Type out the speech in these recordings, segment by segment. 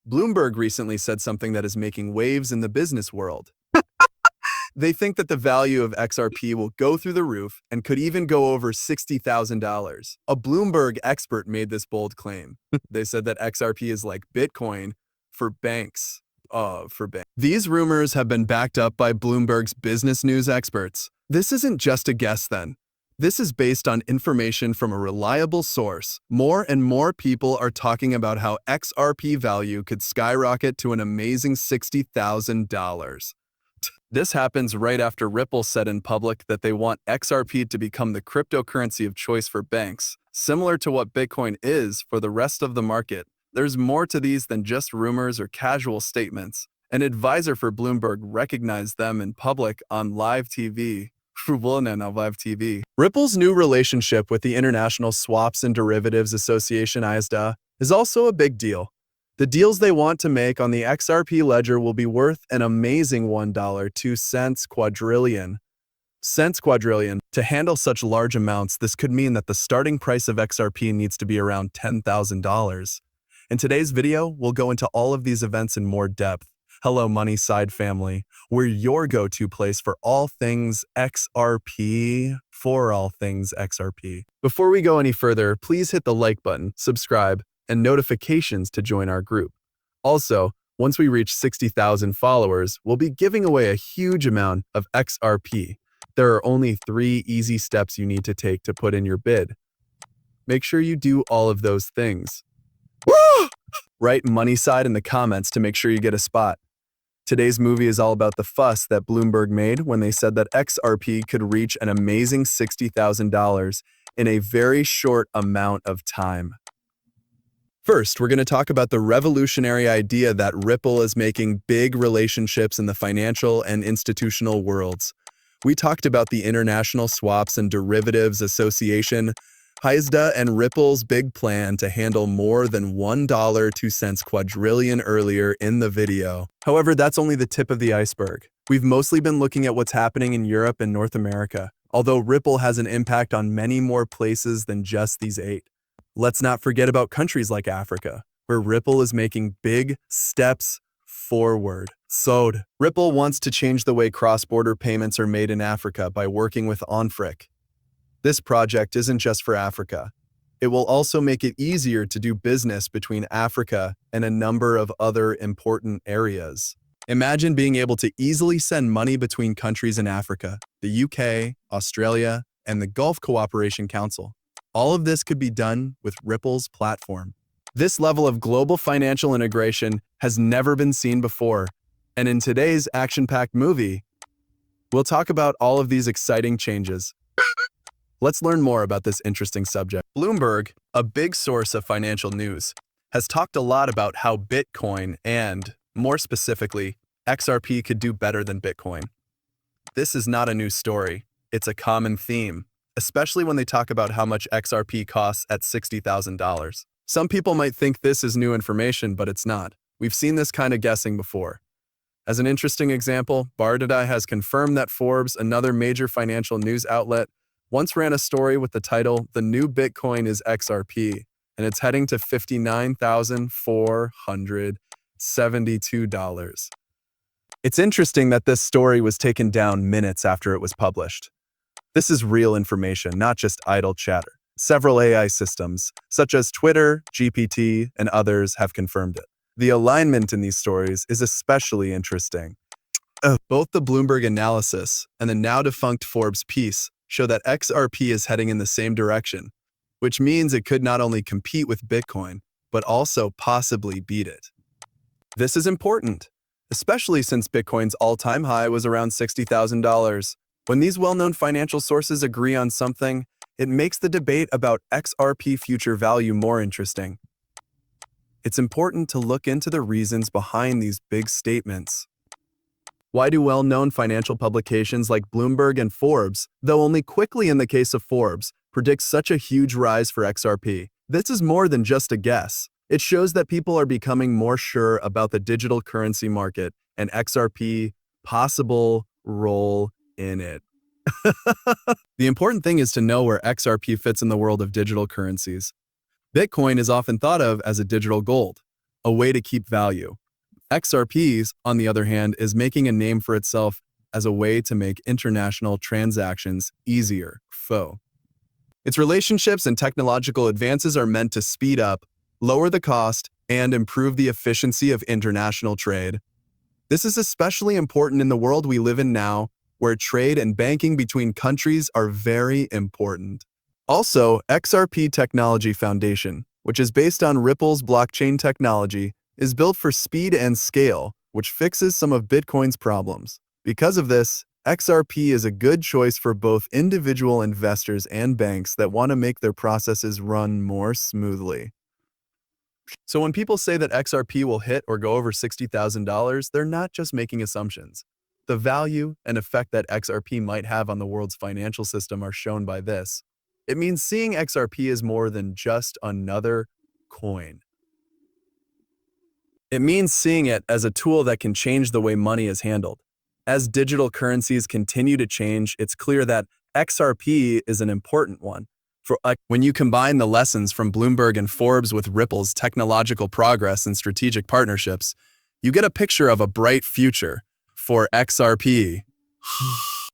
Bloomberg recently said something that is making waves in the business world. They think that the value of XRP will go through the roof and could even go over $60,000. A Bloomberg expert made this bold claim. They said that XRP is like Bitcoin for banks. These rumors have been backed up by Bloomberg's business news experts. This isn't just a guess then. This is based on information from a reliable source. More and more people are talking about how XRP value could skyrocket to an amazing $60,000. This happens right after Ripple said in public that they want XRP to become the cryptocurrency of choice for banks, similar to what Bitcoin is for the rest of the market. There's more to these than just rumors or casual statements. An advisor for Bloomberg recognized them in public on live TV. Ripple's new relationship with the International Swaps and Derivatives Association (ISDA) is also a big deal. The deals they want to make on the XRP ledger will be worth an amazing $1.02 quadrillion. To handle such large amounts, this could mean that the starting price of XRP needs to be around $10,000. In today's video, we'll go into all of these events in more depth. Hello, Money Side family. We're your go-to place for all things XRP, Before we go any further, please hit the like button, subscribe, and notifications to join our group. Also, once we reach 60,000 followers, we'll be giving away a huge amount of XRP. There are only 3 easy steps you need to take to put in your bid. Make sure you do all of those things. Write Money Side in the comments to make sure you get a spot. Today's movie is all about the fuss that Bloomberg made when they said that XRP could reach an amazing $60,000 in a very short amount of time. First, we're going to talk about the revolutionary idea that Ripple is making big relationships in the financial and institutional worlds. We talked about the International Swaps and Derivatives Association, ISDA, and Ripple's big plan to handle more than $1.02 quadrillion earlier in the video. However, that's only the tip of the iceberg. We've mostly been looking at what's happening in Europe and North America, although Ripple has an impact on many more places than just these 8. Let's not forget about countries like Africa, where Ripple is making big steps forward. Ripple wants to change the way cross-border payments are made in Africa by working with Onfric. This project isn't just for Africa. It will also make it easier to do business between Africa and a number of other important areas. Imagine being able to easily send money between countries in Africa, the UK, Australia, and the Gulf Cooperation Council. All of this could be done with Ripple's platform. This level of global financial integration has never been seen before, and in today's action-packed movie, we'll talk about all of these exciting changes. Let's learn more about this interesting subject. Bloomberg, a big source of financial news, has talked a lot about how Bitcoin and, more specifically, XRP could do better than Bitcoin. This is not a new story. It's a common theme, especially when they talk about how much XRP costs at $60,000. Some people might think this is new information, but it's not. We've seen this kind of guessing before. As an interesting example, Donde has confirmed that Forbes, another major financial news outlet, once ran a story with the title, "The New Bitcoin is XRP," and it's heading to $59,472. It's interesting that this story was taken down minutes after it was published. This is real information, not just idle chatter. Several AI systems, such as Twitter, GPT, and others, have confirmed it. The alignment in these stories is especially interesting. Both the Bloomberg analysis and the now-defunct Forbes piece show that XRP is heading in the same direction, which means it could not only compete with Bitcoin, but also possibly beat it. This is important, especially since Bitcoin's all-time high was around $60,000. When these well-known financial sources agree on something, it makes the debate about XRP future value more interesting. It's important to look into the reasons behind these big statements. Why do well-known financial publications like Bloomberg and Forbes, though only quickly in the case of Forbes, predict such a huge rise for XRP? This is more than just a guess. It shows that people are becoming more sure about the digital currency market and XRP possible role in it. The important thing is to know where XRP fits in the world of digital currencies. Bitcoin is often thought of as a digital gold, a way to keep value. XRPs, on the other hand, is making a name for itself as a way to make international transactions easier. Its relationships and technological advances are meant to speed up, lower the cost, and improve the efficiency of international trade. This is especially important in the world we live in now, where trade and banking between countries are very important. Also, XRP Technology Foundation, which is based on Ripple's blockchain technology, is built for speed and scale, which fixes some of Bitcoin's problems. Because of this, XRP is a good choice for both individual investors and banks that want to make their processes run more smoothly. So when people say that XRP will hit or go over $60,000, they're not just making assumptions. The value and effect that XRP might have on the world's financial system are shown by this. It means seeing XRP as more than just another coin. It means seeing it as a tool that can change the way money is handled. As digital currencies continue to change, it's clear that XRP is an important one. When you combine the lessons from Bloomberg and Forbes with Ripple's technological progress and strategic partnerships, you get a picture of a bright future for XRP.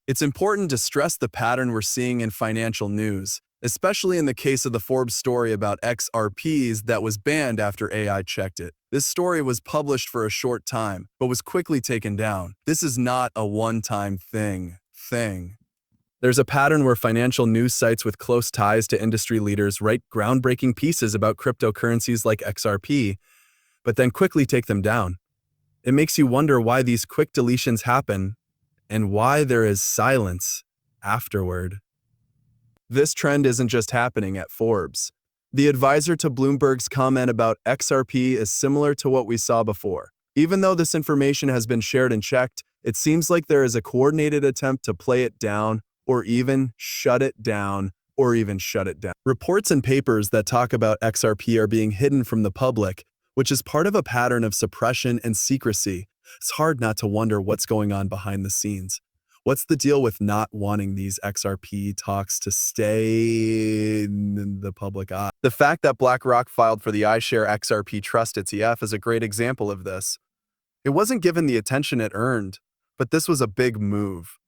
It's important to stress the pattern we're seeing in financial news, especially in the case of the Forbes story about XRPs that was banned after AI checked it. This story was published for a short time, but was quickly taken down. This is not a one-time thing. There's a pattern where financial news sites with close ties to industry leaders write groundbreaking pieces about cryptocurrencies like XRP, but then quickly take them down. It makes you wonder why these quick deletions happen and why there is silence afterward. This trend isn't just happening at Forbes. The advisor to Bloomberg's comment about XRP is similar to what we saw before. Even though this information has been shared and checked, it seems like there is a coordinated attempt to play it down or even shut it down. Reports and papers that talk about XRP are being hidden from the public, which is part of a pattern of suppression and secrecy. It's hard not to wonder what's going on behind the scenes. What's the deal with not wanting these XRP talks to stay in the public eye? The fact that BlackRock filed for the iShare XRP Trust ETF is a great example of this. It wasn't given the attention it earned, but this was a big move.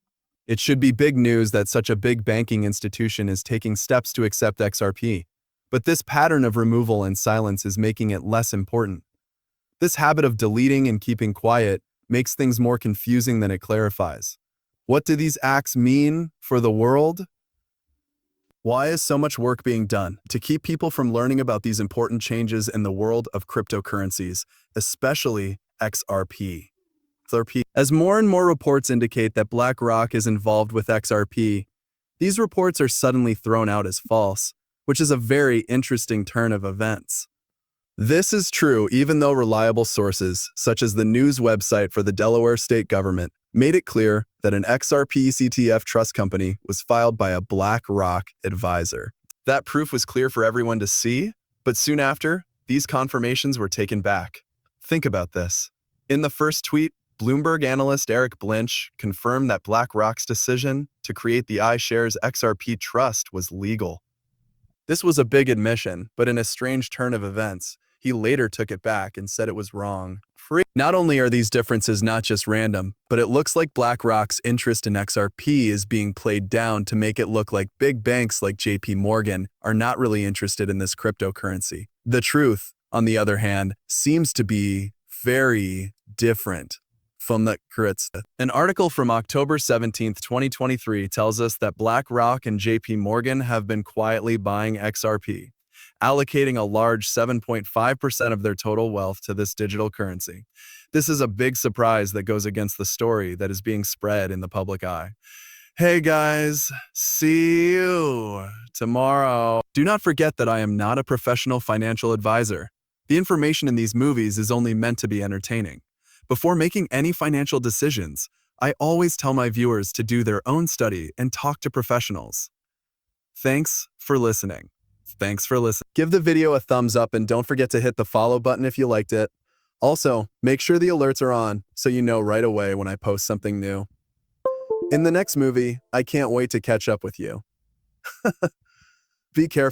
It should be big news that such a big banking institution is taking steps to accept XRP. But this pattern of removal and silence is making it less important. This habit of deleting and keeping quiet makes things more confusing than it clarifies. What do these acts mean for the world? Why is so much work being done to keep people from learning about these important changes in the world of cryptocurrencies, especially XRP? As more and more reports indicate that BlackRock is involved with XRP, these reports are suddenly thrown out as false, which is a very interesting turn of events. This is true even though reliable sources, such as the news website for the Delaware state government, made it clear that an XRP ETF trust company was filed by a BlackRock advisor. That proof was clear for everyone to see, but soon after, these confirmations were taken back. Think about this. In the first tweet, Bloomberg analyst Eric Blinch confirmed that BlackRock's decision to create the iShares XRP Trust was legal. This was a big admission, but in a strange turn of events, he later took it back and said it was wrong. Not only are these differences not just random, but it looks like BlackRock's interest in XRP is being played down to make it look like big banks like JP Morgan are not really interested in this cryptocurrency. The truth, on the other hand, seems to be very different from the crypto. An article from October 17, 2023 tells us that BlackRock and JP Morgan have been quietly buying XRP, allocating a large 7.5% of their total wealth to this digital currency. This is a big surprise that goes against the story that is being spread in the public eye. Hey guys, see you tomorrow. Do not forget that I am not a professional financial advisor. The information in these movies is only meant to be entertaining. Before making any financial decisions, I always tell my viewers to do their own study and talk to professionals. Thanks for listening. Give the video a thumbs up and don't forget to hit the follow button if you liked it. Also, make sure the alerts are on so you know right away when I post something new. In the next movie, I can't wait to catch up with you. Be careful.